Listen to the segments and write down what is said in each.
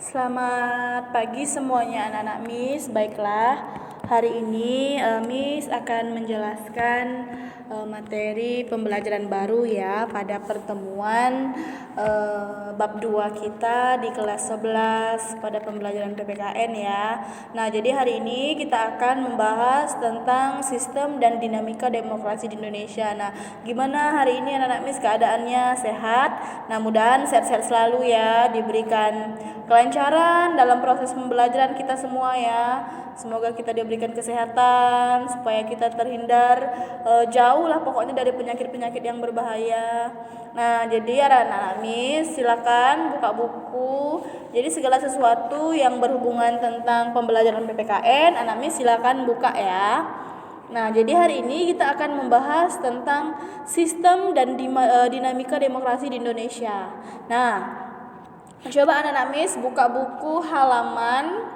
Selamat pagi semuanya anak-anak Miss. Baiklah, hari ini Miss akan menjelaskan materi pembelajaran baru ya pada pertemuan bab 2 kita di kelas 11 pada pembelajaran PPKN ya. Nah, jadi hari ini kita akan membahas tentang sistem dan dinamika demokrasi di Indonesia. Nah, gimana hari ini anak-anak Miss keadaannya sehat? Nah, mudah-mudahan sehat-sehat selalu ya, diberikan kelancaran dalam proses pembelajaran kita semua ya. Semoga kita diberikan kesehatan supaya kita terhindar jauh lah pokoknya dari penyakit-penyakit yang berbahaya. Nah, jadi anak-anak Miss silakan buka buku. Jadi segala sesuatu yang berhubungan tentang pembelajaran PPKN, anak Miss silakan buka ya. Nah, jadi hari ini kita akan membahas tentang sistem dan dinamika demokrasi di Indonesia. Nah, coba anak-anak Miss buka buku halaman.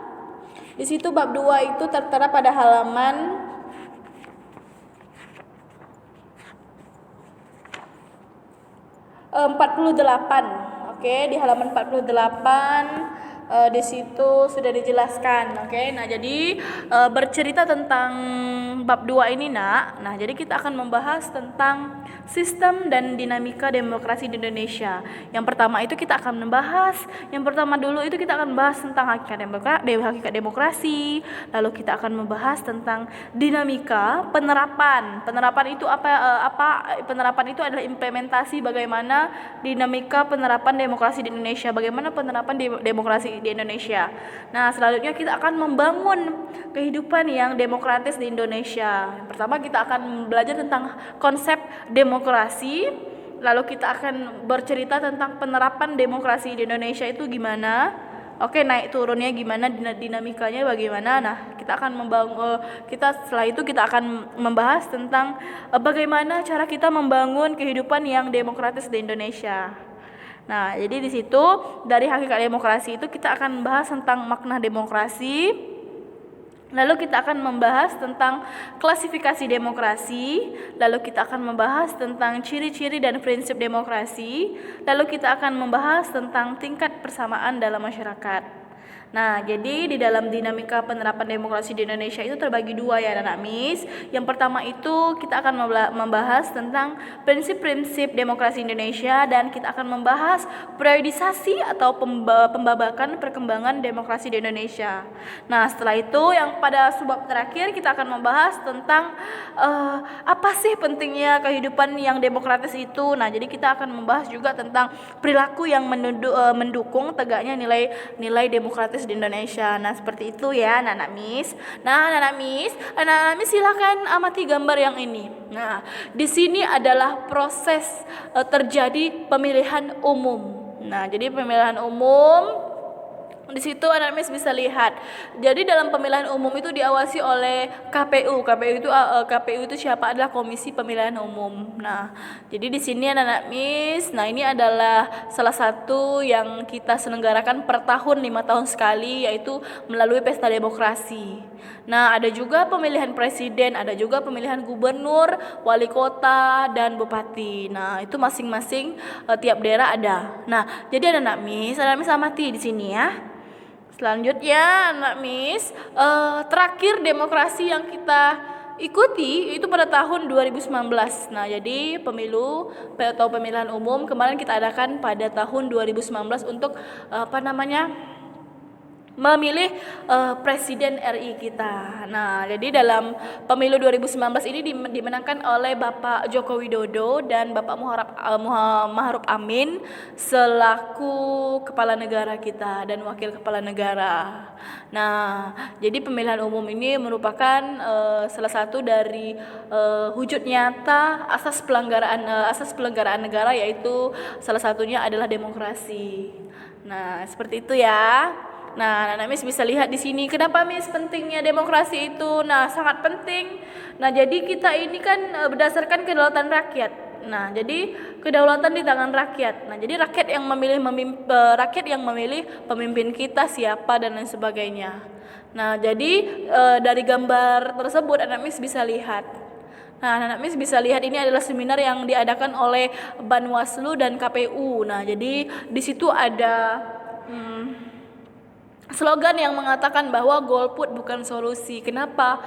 Di situ bab 2 itu tertera pada halaman 48. Oke, di halaman 48 di situ sudah dijelaskan. Oke, nah jadi bercerita tentang bab 2 ini nak. Nah, jadi kita akan membahas tentang sistem dan dinamika demokrasi di Indonesia. Yang pertama itu kita akan membahas, tentang hakikat demokrasi. Lalu kita akan membahas tentang dinamika penerapan. Penerapan itu apa? Penerapan itu adalah implementasi bagaimana dinamika penerapan demokrasi di Indonesia, bagaimana penerapan demokrasi di Indonesia. Nah, selanjutnya kita akan membangun kehidupan yang demokratis di Indonesia. Yang pertama kita akan belajar tentang konsep demokrasi, lalu kita akan bercerita tentang penerapan demokrasi di Indonesia itu gimana. Oke, naik turunnya gimana, dinamikanya bagaimana. Nah, setelah itu kita akan membahas tentang bagaimana cara kita membangun kehidupan yang demokratis di Indonesia. Nah, jadi di situ dari hakikat demokrasi itu kita akan membahas tentang makna demokrasi. Lalu kita akan membahas tentang klasifikasi demokrasi. Lalu kita akan membahas tentang ciri-ciri dan prinsip demokrasi. Lalu kita akan membahas tentang tingkat persamaan dalam masyarakat. Nah, jadi di dalam dinamika penerapan demokrasi di Indonesia itu terbagi dua ya anak Miss. Yang pertama itu kita akan membahas tentang prinsip-prinsip demokrasi Indonesia, dan kita akan membahas periodisasi atau pembabakan perkembangan demokrasi di Indonesia. Nah, setelah itu yang pada subbab terakhir kita akan membahas tentang apa sih pentingnya kehidupan yang demokratis itu. Nah, jadi kita akan membahas juga tentang perilaku yang mendukung tegaknya nilai demokratis di Indonesia. Nah, seperti itu ya anak-anak Miss. Nah, anak-anak Miss silakan amati gambar yang ini. Nah, di sini adalah proses terjadi pemilihan umum. Nah, jadi pemilihan umum di situ anak Miss bisa lihat. Jadi dalam pemilihan umum itu diawasi oleh KPU. KPU itu siapa? Adalah Komisi Pemilihan Umum. Nah, jadi di sini anak Miss, nah ini adalah salah satu yang kita selenggarakan per tahun 5 tahun sekali, yaitu melalui pesta demokrasi. Nah, ada juga pemilihan presiden, ada juga pemilihan gubernur, wali kota, dan bupati. Nah, itu masing-masing tiap daerah ada. Nah, jadi anak Miss amati di sini ya. Selanjutnya anak Miss, terakhir demokrasi yang kita ikuti itu pada tahun 2019. Nah, jadi pemilu atau pemilihan umum kemarin kita adakan pada tahun 2019 untuk memilih presiden RI kita. Nah, jadi dalam pemilu 2019 ini dimenangkan oleh Bapak Joko Widodo dan Bapak Ma'ruf Amin selaku kepala negara kita dan wakil kepala negara. Nah, jadi pemilihan umum ini merupakan salah satu dari wujud nyata asas pelenggaraan negara, yaitu salah satunya adalah demokrasi. Nah, seperti itu ya. Nah, anak Miss bisa lihat di sini kenapa Miss pentingnya demokrasi itu. Nah, sangat penting. Nah, jadi kita ini kan berdasarkan kedaulatan rakyat. Nah, jadi kedaulatan di tangan rakyat. Nah, jadi rakyat yang memilih pemimpin kita siapa dan lain sebagainya. Nah, jadi dari gambar tersebut anak Miss bisa lihat. Nah, anak Miss bisa lihat ini adalah seminar yang diadakan oleh Banwaslu dan KPU. Nah, jadi di situ ada slogan yang mengatakan bahwa golput bukan solusi. Kenapa?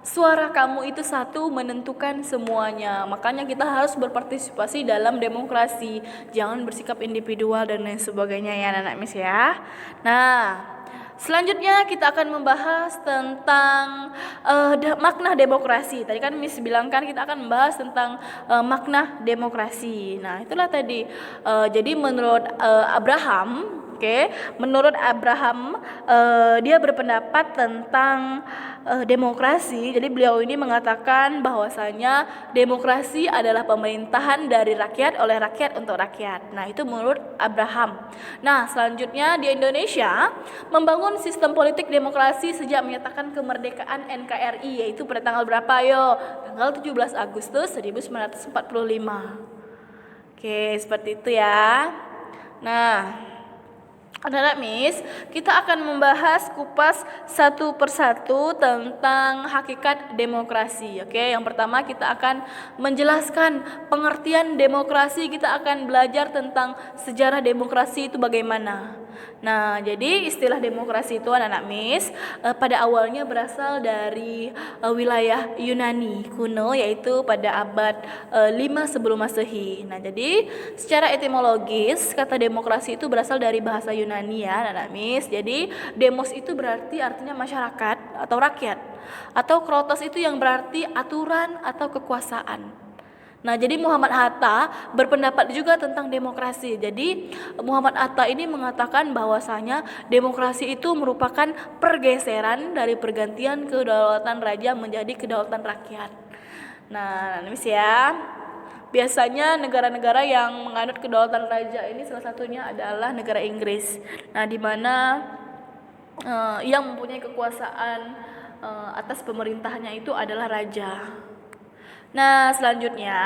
Suara kamu itu satu menentukan semuanya. Makanya kita harus berpartisipasi dalam demokrasi. Jangan bersikap individual dan lain sebagainya ya anak-anak mis ya. Nah, selanjutnya kita akan membahas tentang makna demokrasi. Tadi kan Miss bilang kan kita akan membahas tentang makna demokrasi. Nah, itulah tadi. Jadi menurut Abraham, menurut Abraham dia berpendapat tentang demokrasi. Jadi beliau ini mengatakan bahwasanya demokrasi adalah pemerintahan dari rakyat oleh rakyat untuk rakyat. Nah, itu menurut Abraham. Nah, selanjutnya di Indonesia membangun sistem politik demokrasi sejak menyatakan kemerdekaan NKRI, yaitu pada tanggal berapa yo? Tanggal 17 Agustus 1945. Seperti itu ya. Nah, anak-anak Miss, kita akan membahas kupas satu persatu tentang hakikat demokrasi. Yang pertama kita akan menjelaskan pengertian demokrasi. Kita akan belajar tentang sejarah demokrasi itu bagaimana. Nah, jadi istilah demokrasi itu anak-anak Miss pada awalnya berasal dari wilayah Yunani kuno, yaitu pada abad 5 sebelum Masehi. Nah, jadi secara etimologis kata demokrasi itu berasal dari bahasa Yunani ya anak-anak Miss. Jadi demos itu berarti artinya masyarakat atau rakyat, atau krotos itu yang berarti aturan atau kekuasaan. Nah, jadi Muhammad Hatta berpendapat juga tentang demokrasi. Jadi Muhammad Hatta ini mengatakan bahwasanya demokrasi itu merupakan pergeseran dari pergantian kedaulatan raja menjadi kedaulatan rakyat. Nah, Miss ya. Biasanya negara-negara yang menganut kedaulatan raja ini salah satunya adalah negara Inggris. Nah, di mana yang mempunyai kekuasaan atas pemerintahannya itu adalah raja. Nah, selanjutnya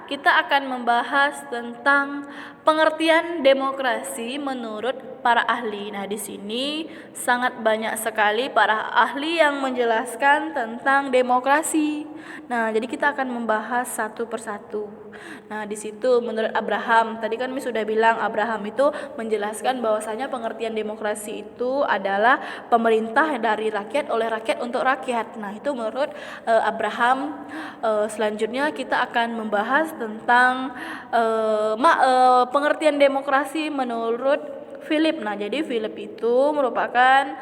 kita akan membahas tentang pengertian demokrasi menurut para ahli. Nah, di sini sangat banyak sekali para ahli yang menjelaskan tentang demokrasi. Nah, jadi kita akan membahas satu persatu. Nah, di situ menurut Abraham, tadi kan Miss sudah bilang Abraham itu menjelaskan bahwasanya pengertian demokrasi itu adalah pemerintah dari rakyat oleh rakyat untuk rakyat. Nah, itu menurut Abraham. Selanjutnya kita akan membahas tentang pengertian demokrasi menurut Philip. Nah, jadi Philip itu merupakan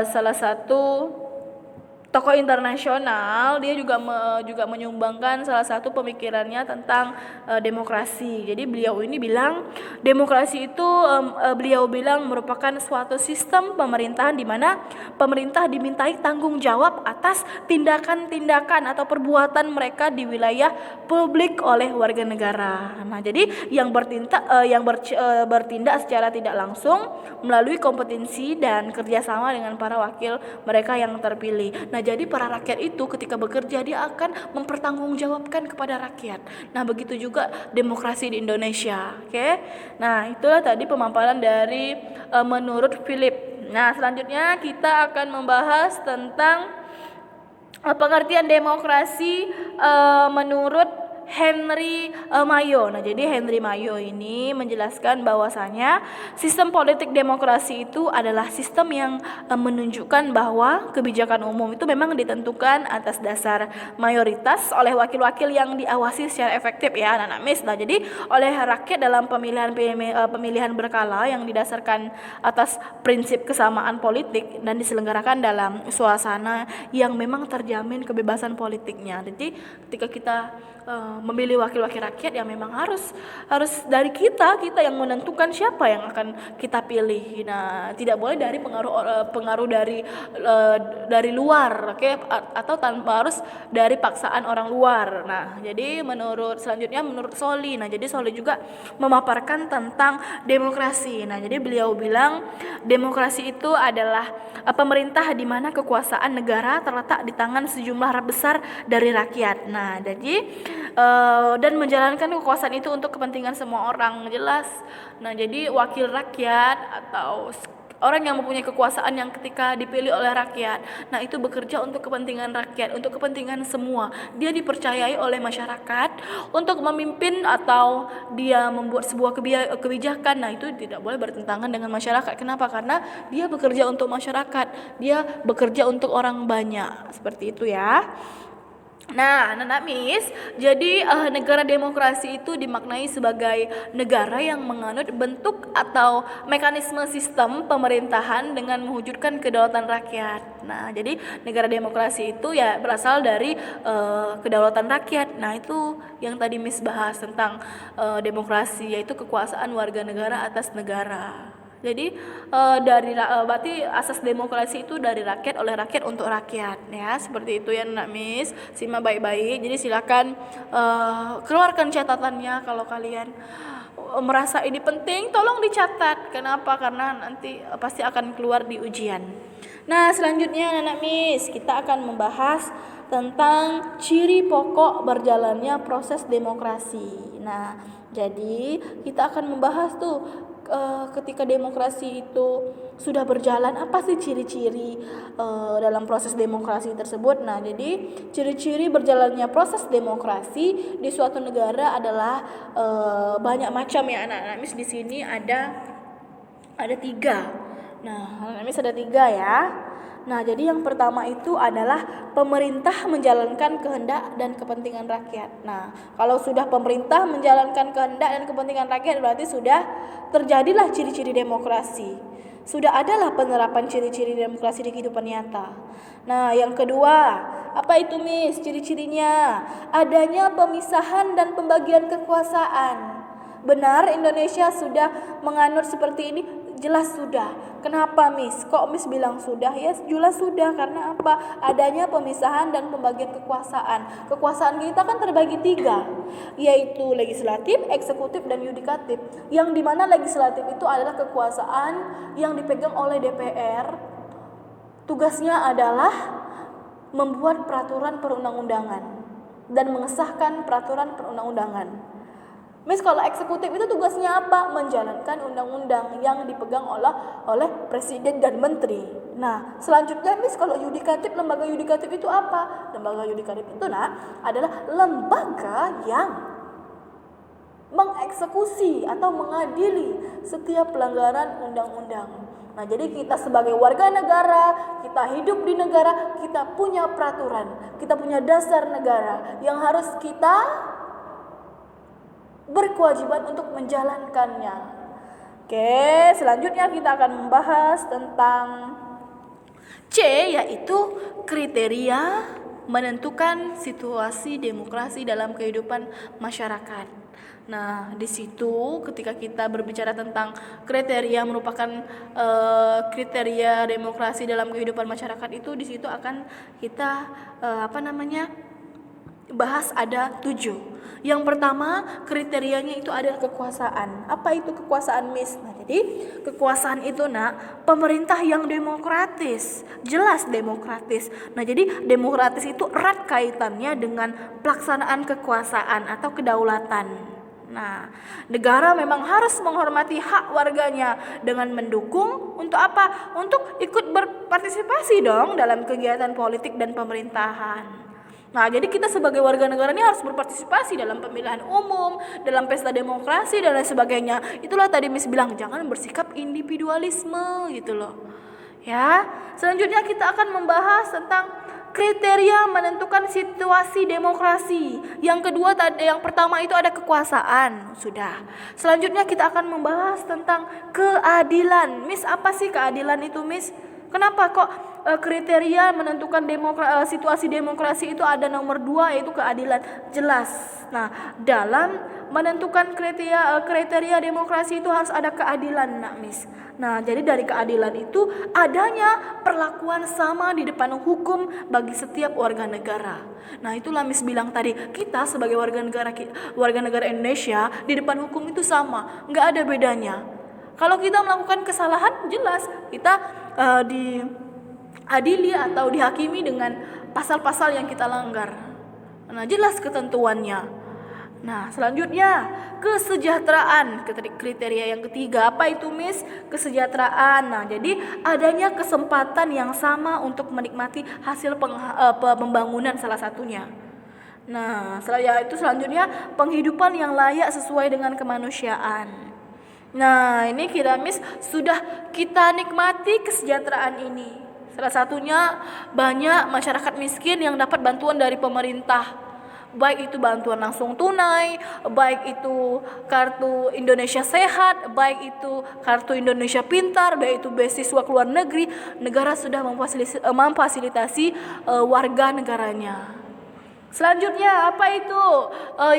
salah satu tokoh internasional. Dia juga menyumbangkan salah satu pemikirannya tentang demokrasi. Jadi beliau ini bilang demokrasi itu beliau bilang merupakan suatu sistem pemerintahan di mana pemerintah dimintai tanggung jawab atas tindakan-tindakan atau perbuatan mereka di wilayah publik oleh warga negara. Nah, jadi yang bertindak secara tidak langsung melalui kompetensi dan kerjasama dengan para wakil mereka yang terpilih. Nah, jadi para rakyat itu ketika bekerja dia akan mempertanggungjawabkan kepada rakyat. Nah, begitu juga demokrasi di Indonesia. Nah, itulah tadi pemaparan dari menurut Philip. Nah, selanjutnya kita akan membahas tentang pengertian demokrasi menurut Henry Mayo. Nah, jadi Henry Mayo ini menjelaskan bahwasanya sistem politik demokrasi itu adalah sistem yang menunjukkan bahwa kebijakan umum itu memang ditentukan atas dasar mayoritas oleh wakil-wakil yang diawasi secara efektif ya anak-anak Miss. Nah, jadi oleh rakyat dalam pemilihan berkala yang didasarkan atas prinsip kesamaan politik dan diselenggarakan dalam suasana yang memang terjamin kebebasan politiknya. Jadi ketika kita memilih wakil-wakil rakyat yang memang harus dari kita yang menentukan siapa yang akan kita pilih. Nah, tidak boleh dari pengaruh dari luar, atau tanpa harus dari paksaan orang luar. Nah, jadi selanjutnya menurut Soli. Nah, jadi Soli juga memaparkan tentang demokrasi. Nah, jadi beliau bilang demokrasi itu adalah pemerintah di mana kekuasaan negara terletak di tangan sejumlah besar dari rakyat. Nah, jadi dan menjalankan kekuasaan itu untuk kepentingan semua orang, jelas. Nah, jadi wakil rakyat atau Orang yang mempunyai kekuasaan yang ketika dipilih oleh rakyat, nah itu bekerja untuk kepentingan rakyat, untuk kepentingan semua. Dia dipercayai oleh masyarakat untuk memimpin atau dia membuat sebuah kebijakan. Nah itu tidak boleh bertentangan dengan masyarakat. Kenapa? Karena dia bekerja untuk masyarakat, dia bekerja untuk orang banyak. Seperti itu ya. Nah, anak-anak Miss, jadi negara demokrasi itu dimaknai sebagai negara yang menganut bentuk atau mekanisme sistem pemerintahan dengan mewujudkan kedaulatan rakyat. Nah, jadi negara demokrasi itu ya berasal dari kedaulatan rakyat. Nah, itu yang tadi Miss bahas tentang demokrasi, yaitu kekuasaan warga negara atas negara. Jadi berarti asas demokrasi itu dari rakyat, oleh rakyat, untuk rakyat ya, seperti itu ya Nak Miss. Simak baik-baik. Jadi silakan keluarkan catatannya kalau kalian merasa ini penting, tolong dicatat. Kenapa? Karena nanti pasti akan keluar di ujian. Nah, selanjutnya Nak Miss, kita akan membahas tentang ciri pokok berjalannya proses demokrasi. Nah, jadi kita akan membahas tuh ketika demokrasi itu sudah berjalan, apa sih ciri-ciri dalam proses demokrasi tersebut. Nah, jadi ciri-ciri berjalannya proses demokrasi di suatu negara adalah banyak macam ya anak-anak Miss. Di sini ada 3. Nah, anak-anak Miss ada 3 ya. Nah, jadi yang pertama itu adalah pemerintah menjalankan kehendak dan kepentingan rakyat. Nah, kalau sudah pemerintah menjalankan kehendak dan kepentingan rakyat, berarti sudah terjadilah ciri-ciri demokrasi. Sudah adalah penerapan ciri-ciri demokrasi di kehidupan nyata. Nah, yang kedua, apa itu Miss? Ciri-cirinya adanya pemisahan dan pembagian kekuasaan. Benar Indonesia sudah menganut seperti ini? Jelas sudah. Kenapa Miss? Kok Miss bilang sudah? Ya jelas sudah. Karena apa? Adanya pemisahan dan pembagian kekuasaan. Kekuasaan kita kan terbagi 3, yaitu legislatif, eksekutif, dan yudikatif. Yang dimana legislatif itu adalah kekuasaan yang dipegang oleh DPR. Tugasnya adalah membuat peraturan perundang-undangan dan mengesahkan peraturan perundang-undangan. Miss, kalau eksekutif itu tugasnya apa? Menjalankan undang-undang yang dipegang oleh presiden dan menteri. Nah, selanjutnya Miss, kalau yudikatif, lembaga yudikatif itu apa? Lembaga yudikatif itu adalah lembaga yang mengeksekusi atau mengadili setiap pelanggaran undang-undang. Nah, jadi kita sebagai warga negara, kita hidup di negara, kita punya peraturan, kita punya dasar negara yang harus kita berkewajiban untuk menjalankannya. Oke, selanjutnya kita akan membahas tentang C, yaitu kriteria menentukan situasi demokrasi dalam kehidupan masyarakat. Nah, di situ ketika kita berbicara tentang kriteria merupakan kriteria demokrasi dalam kehidupan masyarakat itu, di situ akan kita bahas ada 7. Yang pertama, kriterianya itu adalah kekuasaan. Apa itu kekuasaan, Miss? Nah, jadi kekuasaan itu pemerintah yang demokratis, jelas demokratis. Nah, jadi demokratis itu erat kaitannya dengan pelaksanaan kekuasaan atau kedaulatan. Nah, negara memang harus menghormati hak warganya dengan mendukung untuk apa? Untuk ikut berpartisipasi dong dalam kegiatan politik dan pemerintahan. Nah, jadi kita sebagai warga negara ini harus berpartisipasi dalam pemilihan umum, dalam pesta demokrasi dan lain sebagainya. Itulah tadi Miss bilang, jangan bersikap individualisme gitu loh. Ya, selanjutnya kita akan membahas tentang kriteria menentukan situasi demokrasi. Yang kedua yang pertama itu ada kekuasaan, sudah. Selanjutnya kita akan membahas tentang keadilan. Miss, apa sih keadilan itu, Miss? Kenapa kok kriteria menentukan situasi demokrasi itu ada nomor 2, yaitu keadilan? Jelas. Nah, dalam menentukan kriteria demokrasi itu harus ada keadilan, Miss. Nah, jadi dari keadilan itu adanya perlakuan sama di depan hukum bagi setiap warga negara. Nah, itulah Miss bilang tadi, kita sebagai warga negara Indonesia di depan hukum itu sama, nggak ada bedanya. Kalau kita melakukan kesalahan, jelas kita diadili atau dihakimi dengan pasal-pasal yang kita langgar. Nah, jelas ketentuannya. Nah, selanjutnya kesejahteraan. Kriteria yang ketiga apa itu, Miss? Kesejahteraan. Nah, jadi adanya kesempatan yang sama untuk menikmati hasil pembangunan salah satunya. Nah, selanjutnya penghidupan yang layak sesuai dengan kemanusiaan. Nah, ini kira Miss sudah kita nikmati kesejahteraan ini. Salah satunya banyak masyarakat miskin yang dapat bantuan dari pemerintah. Baik itu bantuan langsung tunai, baik itu kartu Indonesia Sehat, baik itu kartu Indonesia Pintar, baik itu beasiswa ke luar negeri, negara sudah memfasilitasi warga negaranya. Selanjutnya apa itu?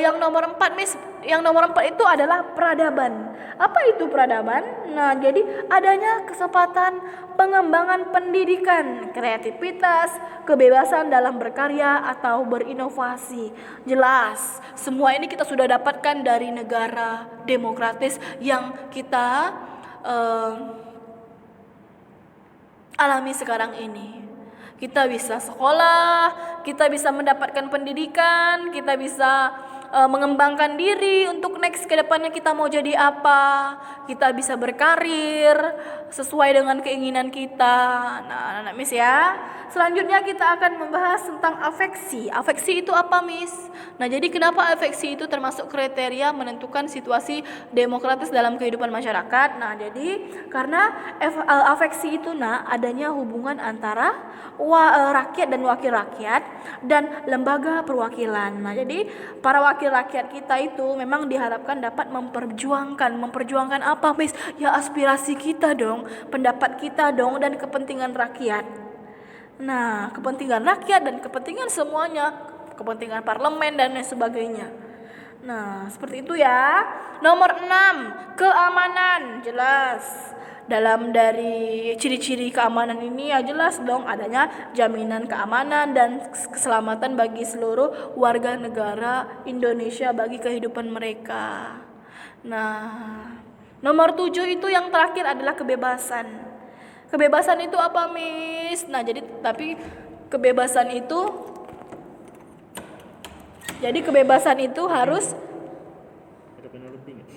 Yang nomor 4, Miss. Yang nomor 4 itu adalah peradaban. Apa itu peradaban? Nah, jadi adanya kesempatan pengembangan pendidikan, kreativitas, kebebasan dalam berkarya atau berinovasi. Jelas, semua ini kita sudah dapatkan dari negara demokratis yang kita alami sekarang ini. Kita bisa sekolah, kita bisa mendapatkan pendidikan, kita bisa mengembangkan diri untuk next ke depannya kita mau jadi apa. Kita bisa berkarir sesuai dengan keinginan kita. Nah, anak Miss ya. Selanjutnya kita akan membahas tentang afeksi. Afeksi itu apa, Miss? Nah, jadi kenapa afeksi itu termasuk kriteria menentukan situasi demokratis dalam kehidupan masyarakat? Nah, jadi karena afeksi itu adanya hubungan antara rakyat dan wakil rakyat dan lembaga perwakilan. Nah, jadi para wakil rakyat kita itu memang diharapkan dapat memperjuangkan apa, Miss? Ya aspirasi kita dong, pendapat kita dong, dan kepentingan rakyat. Nah, kepentingan rakyat dan kepentingan semuanya, kepentingan parlemen dan lain sebagainya. Nah, seperti itu ya. Nomor 6, keamanan. Jelas. Dalam dari ciri-ciri keamanan ini ya jelas dong adanya jaminan keamanan dan keselamatan bagi seluruh warga negara Indonesia bagi kehidupan mereka. Nah, nomor 7 itu yang terakhir adalah kebebasan. Kebebasan itu apa, Miss? Nah, jadi kebebasan itu harus ada penalti nggak?